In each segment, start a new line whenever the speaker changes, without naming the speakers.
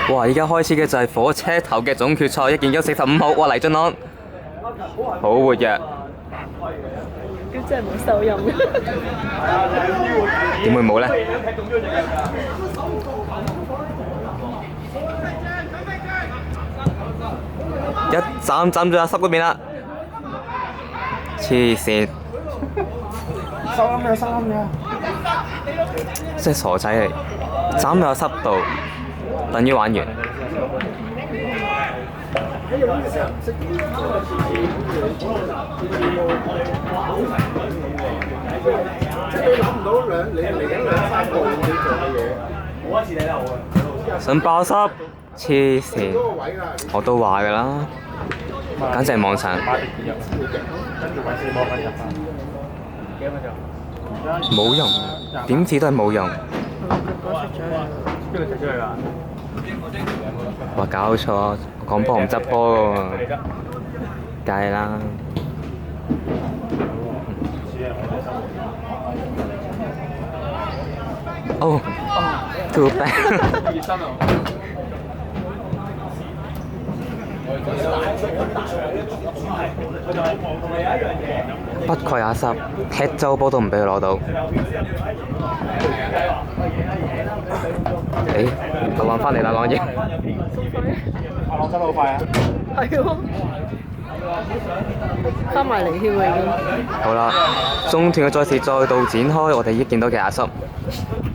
哇！而家開始嘅就係火車頭嘅總決賽，1件45號。哇！黎俊安好活躍，
咁真係冇收音嘅。
點會冇呢？一斬咗阿濕嗰邊啦！黐線，
收音嘅，收音嘅。
真係傻仔嚟，斬到阿濕度，等於玩完。
即係你諗唔到你嚟緊2、3個你做嘅嘢。
想爆濕，黐線！我都話㗎啦，簡直係妄想。冇用，點知都係冇用。哇！搞錯，講波唔執波㗎喎，梗係啦。哦，too bad。不愧阿濕，踢周波都唔俾佢攞到。誒，我揾翻嚟啦，朗英。
阿朗真係好快啊！
係喎，翻埋嚟添喎已經。
好啦，中段嘅賽事再度展開，我哋已經見到嘅阿濕，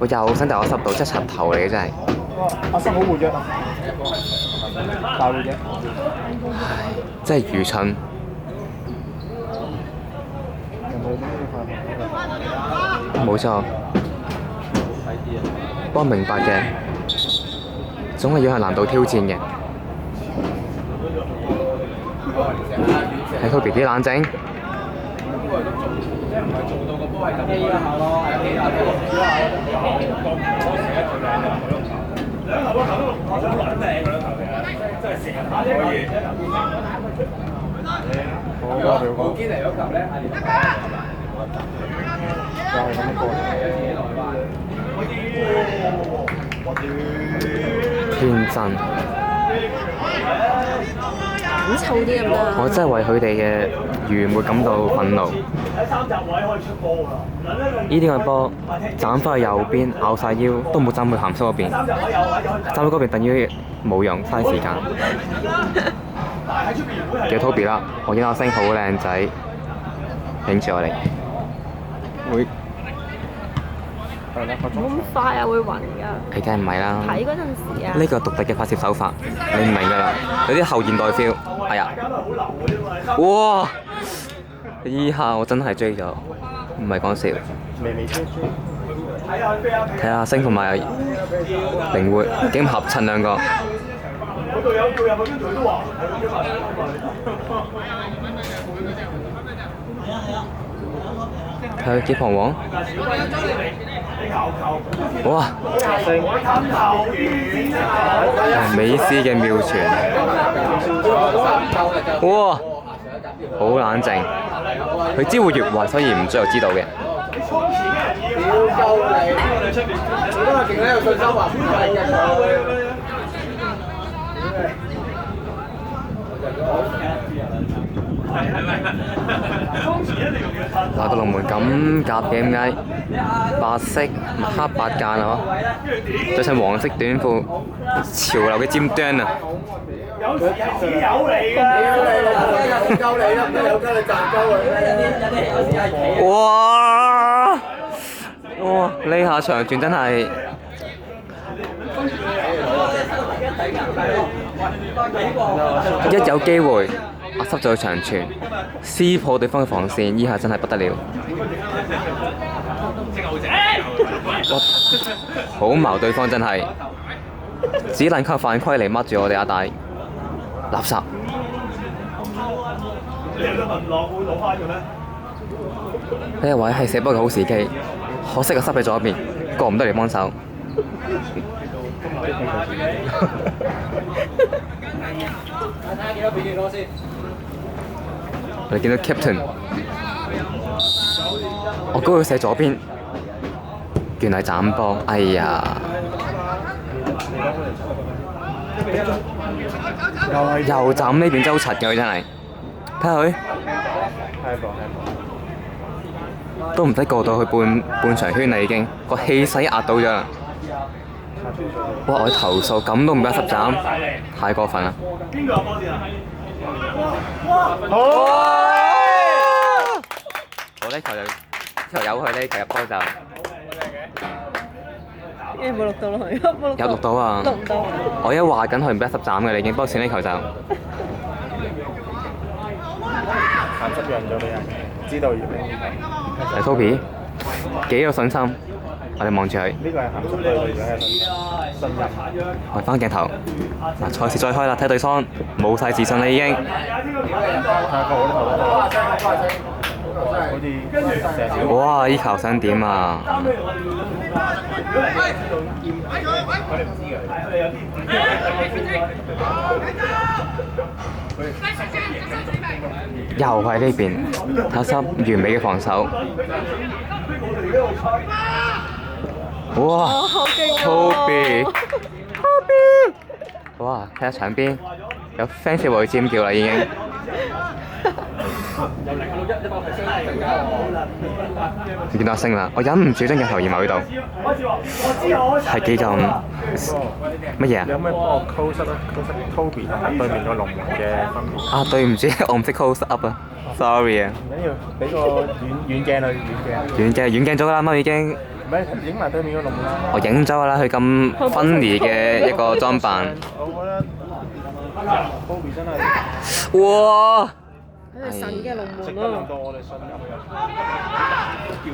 我又想掉阿濕度，真係柒頭嚟嘅真係。
阿濕好活躍啊！大活躍。
真係愚蠢。冇錯，不過明白嘅，總係要向難度挑戰嘅。係 Toby 啲冷靜。天真，
咁臭啲咁啦。
我真係為佢哋嘅愚昧感到憤怒。呢啲嘅波斬翻去右邊，咬晒腰，都冇斬去鹹濕嗰邊，斬去嗰邊等於冇用，嘥時間。叫 Toby 啦，我見阿星好靚仔，影住我哋。會。
冇咁快啊，會暈㗎。
係梗係唔係啦？
睇嗰陣時啊。
呢個獨特嘅拍攝手法，你唔明㗎啦，有啲後現代 feel。係啊。哇！依下我真係追咗，唔係講笑。睇下星同埋靈活竟合襯兩個。睇佢幾彷徨。哇！美斯嘅妙傳，哇！好冷靜，佢知會越壞，所以唔最後知道嘅。嗱，個龍門咁夾嘅點解？白色黑白間啊，着襯黃色短褲，潮流嘅尖端啊！有時係自由嚟㗎，夠你啦，有鳩你賺鳩佢。哇！哇！呢下長傳真係一有機會。阿濕就去長傳，撕破對方嘅防線，依下真係不得了。哇！好矛對方真係，只能靠犯規嚟抹住我哋阿大垃圾。呢一位係射波嘅好時機，可惜個濕喺左邊，過唔得嚟幫手。我哋見到 Captain，我估佢射左邊，原來斬波，哎呀！又站呢邊周柒嘅佢真係，睇下佢都唔使過到去半場圈啦已經，個氣勢壓到咗啦。哇！我投訴咁都唔俾10斬，太過分啦！我呢球就由佢呢球入波就
冇錄到落去，
有錄到啊！
錄唔到。
我一話緊佢唔俾10斬嘅啦已經，不過算呢球就
鹹濕讓咗俾人，知道要拎
係 Toby 幾有信心，我哋望住佢。
呢個係鹹濕對佢而家嘅信任。
開翻鏡頭，嗱賽事再開啦，睇對方冇晒自信啦已經。哇！依球想點啊？又喺呢邊，睇下完美嘅防守。哇！Toby，哇！睇下場邊有 fans 為佢尖叫啦已經。見到阿星啦，我忍唔住將鏡頭移埋去度，係幾咁乜嘢啊？
有咩幫我 close up 啊 ？close up Toby 同埋對面個龍門嘅分別。
啊，對唔住，我唔識 close up 啊 ，sorry 啊。
唔緊要，俾個遠鏡啦，
遠鏡咗啦，貓已經。
唔係影埋對面個龍門啦。
我影咗啦，佢咁 funny 嘅一個裝扮。
我覺得 Toby 真係。
哇！
係神嘅龍門
值得令到我哋信任。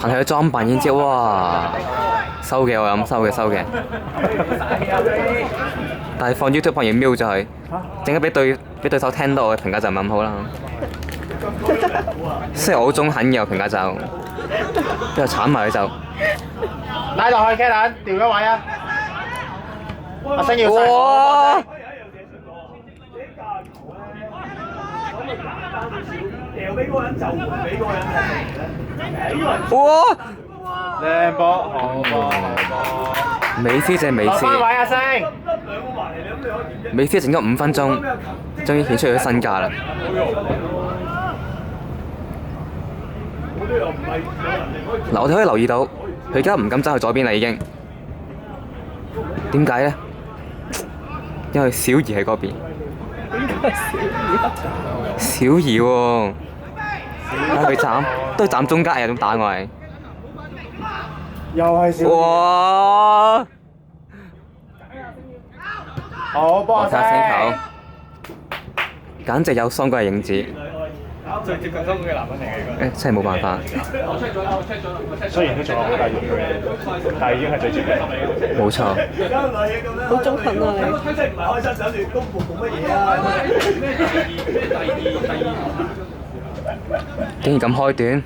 但係佢裝扮已經知，哇！收嘅我諗，收嘅。但係放 YouTube 放完瞄咗佢，陣間俾對手聽到我嘅評價就唔係咁好啦。雖然我好中肯嘅我評價就，之後鏟埋佢就。
拉落去 Kalen，調咗位啊！阿星要
哇！哇！
靚波，好波，
美斯就係美斯。
翻位阿星。
美斯整咗5分鐘，終於顯出佢身價啦。嗱，我哋可以留意到，佢而家唔敢走去左邊啦已經。點解呢？因為小儀喺嗰邊。小儀喎，睇下佢斬，都係斬中間啊！咁打我係。
又係小。
哇！
好波
睇下星球，簡直有桑哥嘅影子。
最接近中嘅男人嚟嘅。
真係冇辦法。
雖然都仲有好大遠距離，但係已經係最接近。
冇錯。
好中肯啊你。
竟然咁開短。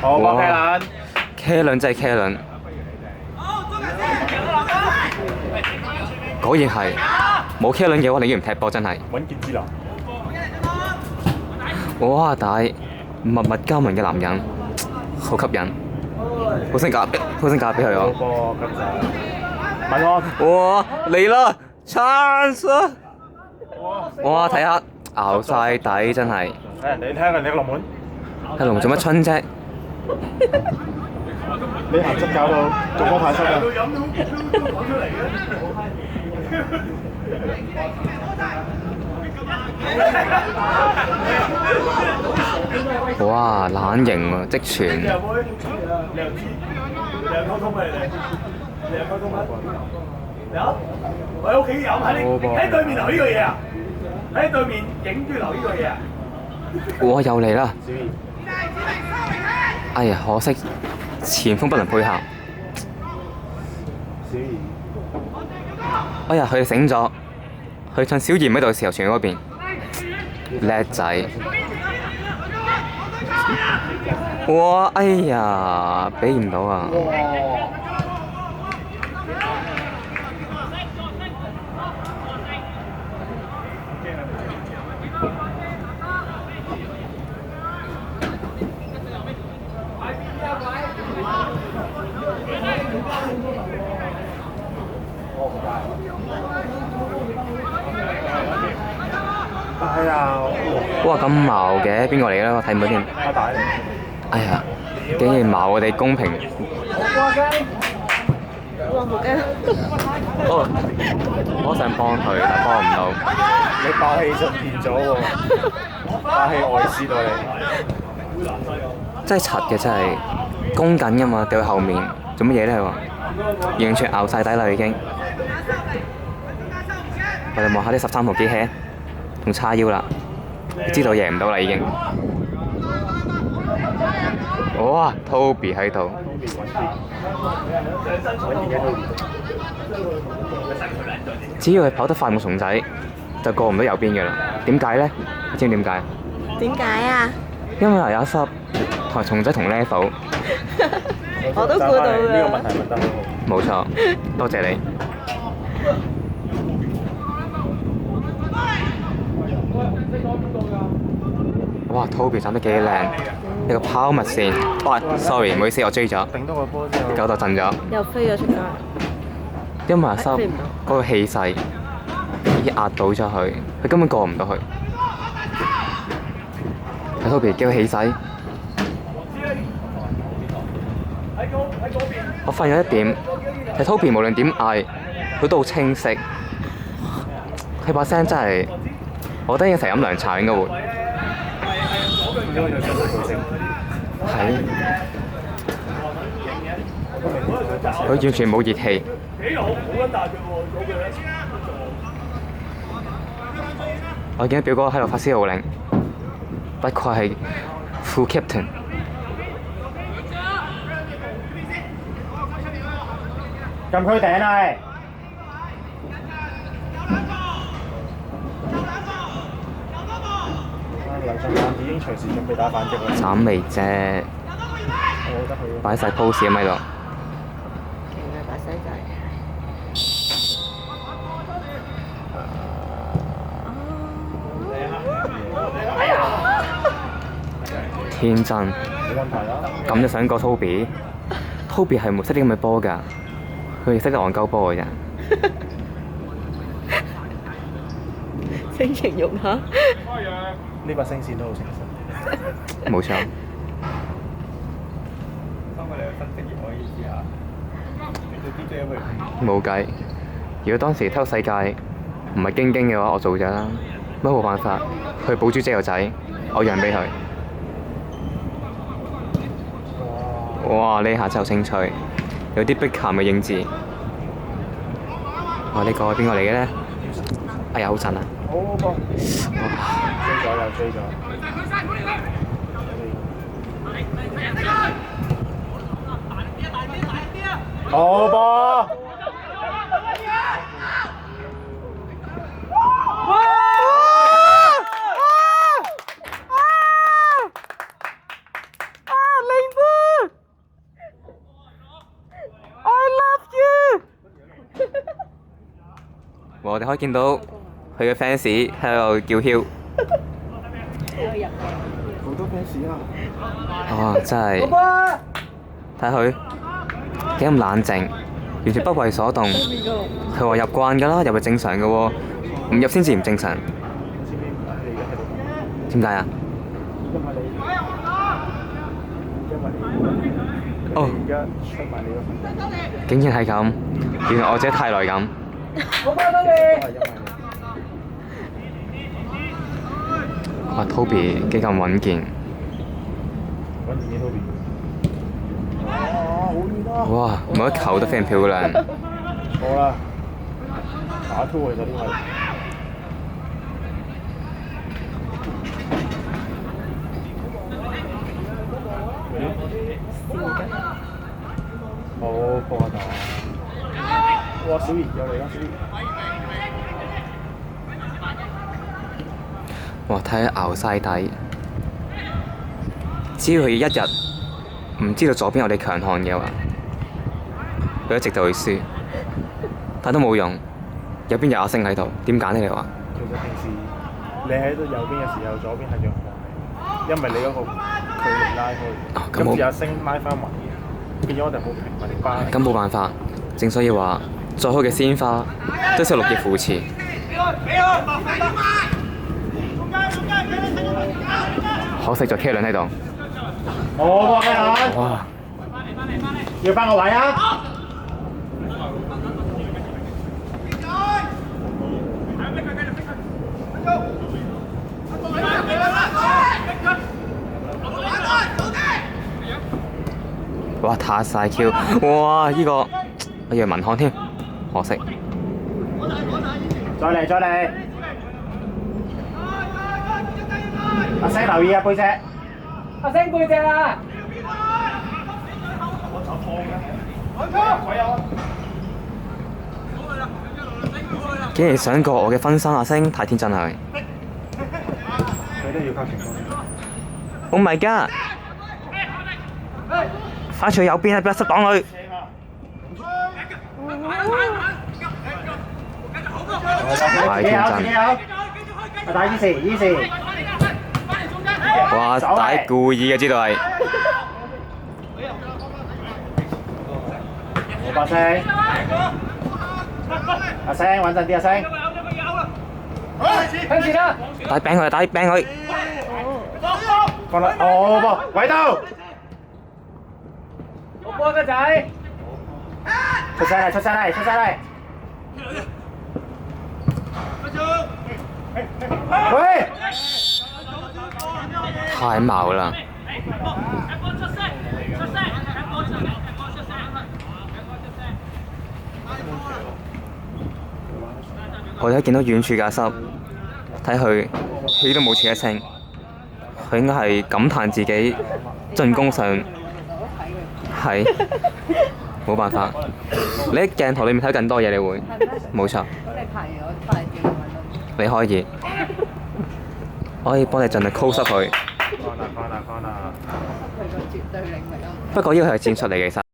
好波 Kalen。Kalen
真係 Kalen。果然係，冇 Kalen 嘅話，你要唔踢波真係。
穩健之流。
哇！但係默默耕耘嘅男人，好吸引，好性格俾佢喎。
波咁就晚安。
哇！嚟啦 ，chance！哇！睇下熬晒底真係。
你睇下人哋個龍門。
睇龍做乜春啫？
你鹹濕搞到做波太濕啦！
哇！懶型喎，即傳。
我喺屋企有喺對面留呢個嘢啊！喺對面影住留呢個嘢啊！
哇！又嚟啦！哎呀，可惜前鋒不能配合。哎呀，佢哋醒咗，佢趁小賢喺度嘅時候傳嗰邊，叻仔！哇！哎呀，俾唔到啊！
係啊，
哇咁矛嘅，邊個嚟嘅？我睇唔到添。
阿大嚟。
哎呀，竟然矛我哋公平。
哇！好驚。
哦，我想幫佢，但幫唔到。
你霸氣出現咗喎，霸氣外泄到你。
真係柒嘅，真係攻緊㗎嘛，掉去後面做乜嘢咧？佢話完全咬晒底啦已經。我哋望下啲13號機器，仲叉腰啦，知道贏唔到啦已經。哇 ，Toby 喺度。只要係跑得快冇蟲仔，就過唔到右邊嘅啦。點解咧？你知唔知點解？
點解啊？
因為有濕同蟲仔同 level。
我都估到㗎。
呢個問題問得好好。
冇錯，多謝你。哇，Toby 斬得幾靚，一個拋物線。哇 ，sorry， 唔好意思，我追咗，
頂多個波之後，
搞到震咗。
又飛咗出街。
因為阿濕嗰個氣勢已經壓倒咗佢，佢根本過唔到去。睇 Toby 幾個氣勢。我發現一點，睇 Toby 無論點嗌，佢都好清晰。佢把聲真係，我覺得應該成日飲涼茶應該會。係。佢完全冇熱氣。我見到表哥喺度發施號令，不愧係副 captain。
撳佢頂啊！劉俊漢已經隨時準備打反擊啦。
斬嚟啫，擺晒 pose 喺咪度。
勁啊！大細仔。
天真，
冇問題啦。
咁就想過 Toby。Toby 係冇識啲咁嘅波㗎，佢哋識得戇鳩波㗎咋。
請形容下。
呢把聲線都好清晰。
冇錯。冇計，如果當時偷世界唔係京京嘅話，我做咗啦。乜冇辦法，佢寶珠姐個仔，我讓俾佢。哇！呢下真係好清脆，有啲碧咸嘅影子。哇！呢個係邊個嚟嘅咧？哎呀，好震啊！
好波！追咗又追咗。好波！
我哋可以見到佢嘅 fans 喺度叫囂。
好多 fans 啊！
哦，真係睇佢幾咁冷靜，完全不為所動。佢話入慣㗎啦，入係正常嘅喎，唔入先至唔正常。點解啊？哦，竟然係咁，原來我自己太耐咁。哇 ，Toby 幾咁穩健。哇，每一球都非常漂亮。
錯啦，打拖其實呢個。好波啊！哇，小儀又嚟啦，小儀。
哇！睇下熬晒底，只要佢一日唔知道左邊我哋強項嘅話，佢一直就會輸，但都冇用。右邊有阿星喺度，點揀呢？你話？
其實平時你喺度右邊嘅時候，左邊係弱項，因為你嗰個距離拉開，今次阿星拉翻埋，變咗我哋好平衡班。
咁冇辦法，正所以話再好嘅鮮花都需要綠葉扶持。可惜咗 K 輪喺度。
我咩啊？
哇！
要翻個位啊！
哇！塔晒 Q！ 哇！呢個我以為民航添，可惜。
再嚟再嚟！阿星留意啊背脊！
阿星背脊啊！
竟然想過我嘅分身阿星，太天真係。
佢都要靠傳波。
Oh my god！ 翻去右邊啊！俾塞擋佢。太天真。
打easy。
哇！打故意嘅知道係。
冇把聲。阿星穩陣啲，阿星。
向前啦！
打餅佢，打餅佢。
放落哦噃，位到。
好波個仔！
出聲嚟！喂！
太矛啦！我而家見到遠處嘅阿濕，睇佢氣都冇喘一聲，佢應該係感嘆自己進攻上係冇辦法。你喺鏡頭裏面睇更多嘢，你會冇錯。
咁你拍完我翻嚟照問
你可以，我可以幫你盡力 close up 佢。
翻啦！
佢個絕對領域啊！
不過呢個係戰術嚟嘅，其實。